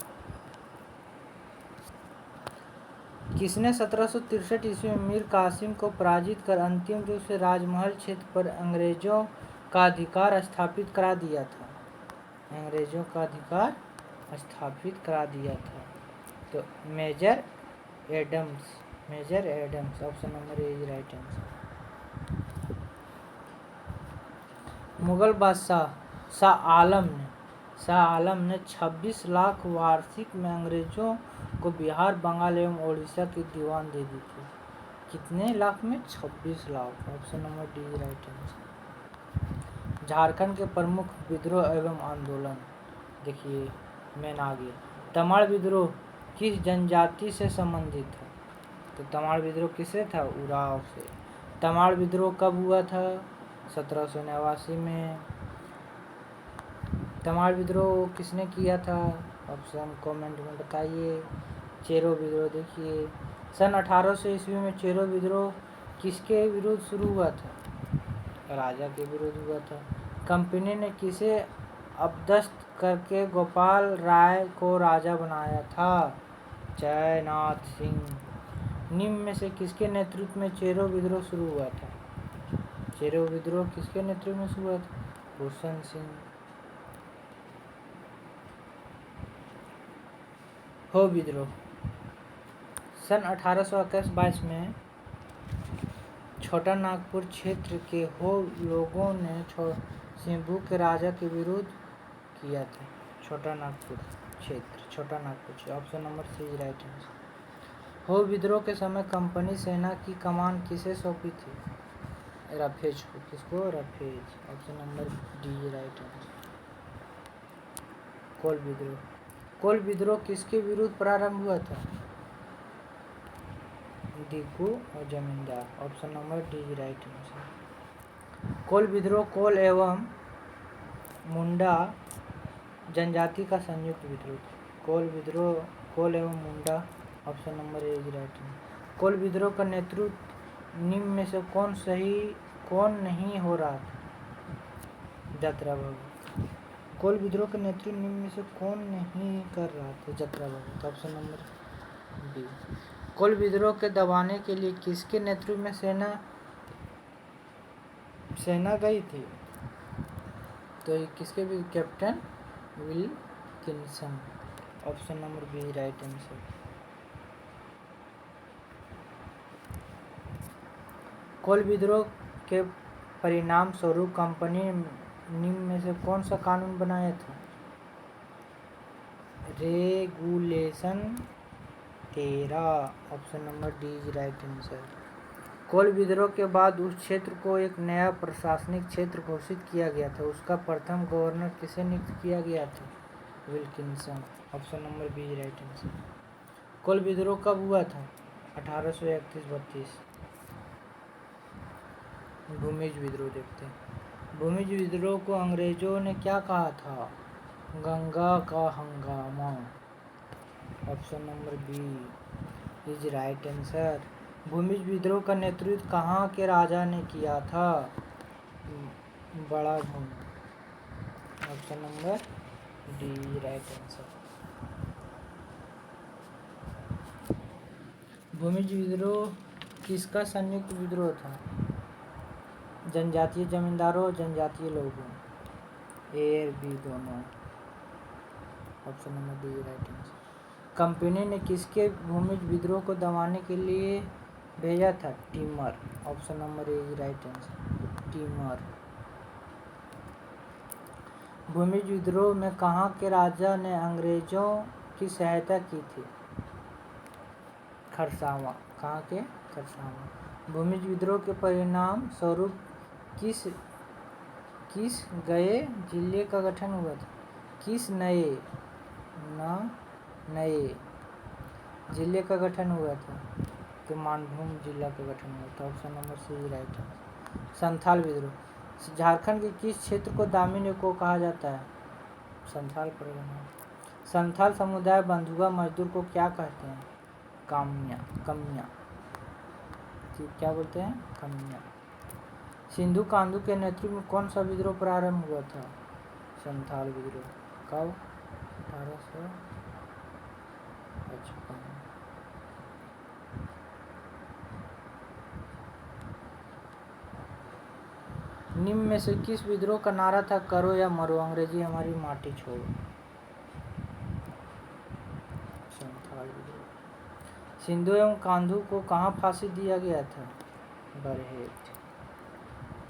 किसने 1763 ईस्वी में मीर कासिम को पराजित कर अंतिम रूप से राजमहल क्षेत्र पर अंग्रेजों का अधिकार स्थापित करा दिया था? अंग्रेजों का अधिकार स्थापित करा दिया था तो major Adams. Option number A is right answer. Mughal बादशाह शाह आलम ने 26 लाख वार्षिक में अंग्रेजों को बिहार, बंगाल एवं उड़ीसा की दीवान दे दी थी। कितने लाख में? 26 lakh. Option number D is right answer. Jharkhand के प्रमुख विद्रोह एवं आंदोलन देखिए मेन आगे। तमाड़ विद्रोह किस जनजाति से संबंधित है? तो तमाड़ विद्रोह किससे था? उराव से। तमाड़ विद्रोह कब हुआ था? 1789 में। तमाड़ विद्रोह किसने किया था? ऑप्शन कमेंट में बताइए। चेरो विद्रोह देखिए सन 1800 ईस्वी में चेरो विद्रोह किसके विरुद्ध शुरू हुआ था? राजा के विरुद्ध हुआ था। कंपनी ने किसे अपदस्थ करके गोपाल राय को राजा बनाया था? जयनाथ सिंह। निम्न में से किसके नेतृत्व में चेरो विद्रोह शुरू हुआ था? चेरो विद्रोह किसके नेतृत्व में शुरू हुआ था? भूषण सिंह। हो विद्रोह सन 1821-22 में छोटा नागपुर क्षेत्र के हो लोगों ने सिंधु के राजा के विरुद्ध किया था। छोटा नागपुर क्षेत्र। Option number C is right answer. Ho विद्रोह के समय कंपनी सेना की कमान किसे सौंपी थी? रफेज को। किसको? रफेज। Option number D right answer. कोल विद्रोह किसके विरुद्ध प्रारंभ हुआ था? दिगु और जमींदार। Option number D right answer. कोल विद्रोह कोल एवं मुंडा जनजाति का संयुक्त विद्रोह था। कोल एवं मुंडा। Option number A right answer. कोल विद्रोह का नेतृत्व निम्न में से कौन नहीं हो रहा था? जतरा भगत। कोल विद्रोह का नेतृत्व निम्न में से कौन नहीं कर रहा था? Jatra Bhagat. Option number B. कोल विद्रोह के दबाने के लिए किसके नेतृत्व में सेना गई थी? तो किसके भी? Captain Wilkinson. Option number B right answer. कोल विद्रोह के परिणाम स्वरूप कंपनी निम्न में से कौन सा कानून बनाया था? Regulation 13। Option number D is right answer. कोल विद्रोह के बाद उस क्षेत्र को एक नया प्रशासनिक क्षेत्र घोषित किया गया था। उसका प्रथम गवर्नर किसे नियुक्त किया गया था? Wilkinson. Option number B right answer. कोल विद्रोह कब हुआ था? 1831-32। भूमिज विद्रोह देखते हैं। भूमिज विद्रोह को अंग्रेजों ने क्या कहा था? गंगा का हंगामा। Option number B is right answer. Bhumij विद्रोह का नेतृत्व कहाँ के राजा ने किया था? बड़ा भूमि। Option number D right answer. Bhumij विद्रोह किसका संयुक्त विद्रोह था? जनजातीय जमींदारों और जनजातीय लोगों, ए और बी दोनों। Option number D right answer. Company ने किसके भूमिज विद्रोह को दबाने के लिए भेजा था? Timmer. Option number A right answer, Timmer. Bhumij विद्रोह में कहाँ के राजा ने अंग्रेजों की सहायता की थी? खरसावां। कहाँ के? खरसावां। भूमिज विद्रोह के परिणाम स्वरूप किस गए जिले का गठन हुआ था? किस नए जिले का गठन हुआ था? तो मानभूम जिला का गठन हुआ था। ऑप्शन नंबर सी राइट है। संथाल विद्रोह झारखंड के किस क्षेत्र को दामिनी को कहा जाता है? संथाल परगना। संथाल समुदाय बंधुआ मजदूर को क्या कहते हैं? कमियां। क्या बोलते हैं? कमियां। सिंधु कांधु के नेतृत्व में कौन सा विद्रोह प्रारंभ हुआ था? संथाल विद्रोह। कब? 1855। निम्न में से किस विद्रोह का नारा था करो या मरो, अंग्रेजी हमारी माटी छोड़ो? संथाल विद्रोह। सिंधु एवं कांधु को कहाँ फांसी दिया गया था? बरहेट।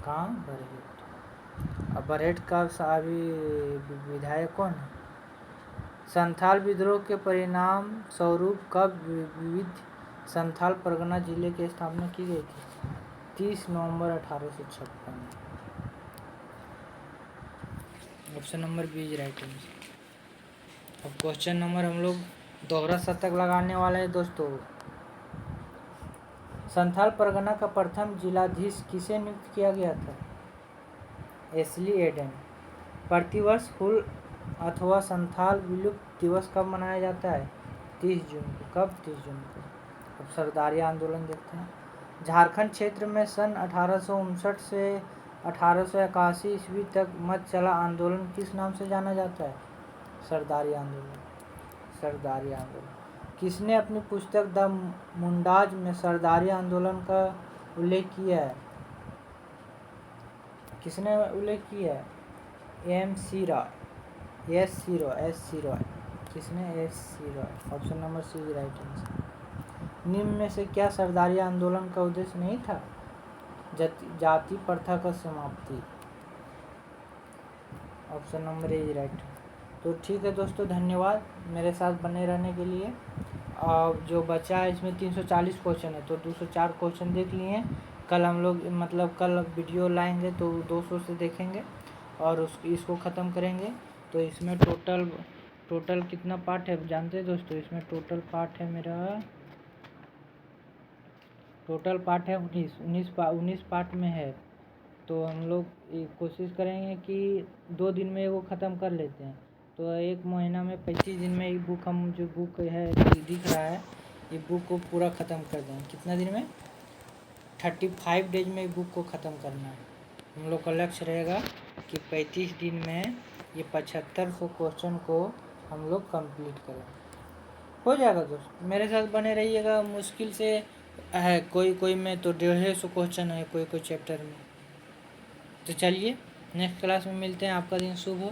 कहाँ? बरहेट। अब बरहेट का अभी विधायक कौन है? संथाल विद्रोह के परिणाम स्वरूप कब विविध संथाल परगना जिले की स्थापना की गई थी? 30 नवंबर 1856। Option number B right answer. अब क्वेश्चन नंबर हम लोग दोहरा शतक लगाने वाले हैं दोस्तों। संथाल परगना का प्रथम जिलाधीश किसे नियुक्त किया गया था? एस्ली एडन। प्रतिवर्ष हुल अथवा संथाल विलुप्त दिवस कब मनाया जाता है? 30 जून को। कब? 30 जून को। अब सरदारी आंदोलन देखते हैं। झारखंड क्षेत्र में सन 1859 से 1881 ईस्वी तक मत चला आंदोलन किस नाम से जाना जाता है? सरदारी आंदोलन। सरदारी आंदोलन। किसने अपनी पुस्तक द मुंडाज में सरदारी आंदोलन का उल्लेख किया है? किसने उल्लेख किया है? एस.सी. रॉय। किसने? S C. Roy. Option number C right answer. निम्न में से क्या सरदारी आंदोलन का उद्देश्य नहीं था? जाति प्रथा का समाप्ति। Option number A right. तो ठीक है दोस्तों, धन्यवाद मेरे साथ बने रहने के लिए। और जो बचा है इसमें 340 क्वेश्चन है, तो 204 क्वेश्चन देख लिए हैं। कल हम लोग कल वीडियो लाएंगे तो 200 से देखेंगे और इसको ख़त्म करेंगे। तो इसमें टोटल कितना पार्ट है जानते हैं दोस्तों? इसमें टोटल पार्ट है मेरा 19 पार्ट में है। तो हम लोग कोशिश करेंगे कि 2 दिन में वो ख़त्म कर लेते हैं। तो 1 महीना में 25 दिन में ये बुक हम जो बुक है दिख रहा है, ये बुक को पूरा ख़त्म कर देंगे। कितना दिन में? 35 डेज में बुक को ख़त्म करना है। हम लोग का लक्ष्य रहेगा कि 35 दिन में ये 7500 क्वेश्चन को हम लोग कंप्लीट करें। हो जाएगा दोस्त, मेरे साथ बने रहिएगा। मुश्किल से है कोई में तो 150 क्वेश्चन है कोई चैप्टर में। तो चलिए नेक्स्ट क्लास में मिलते हैं। आपका दिन शुभ हो।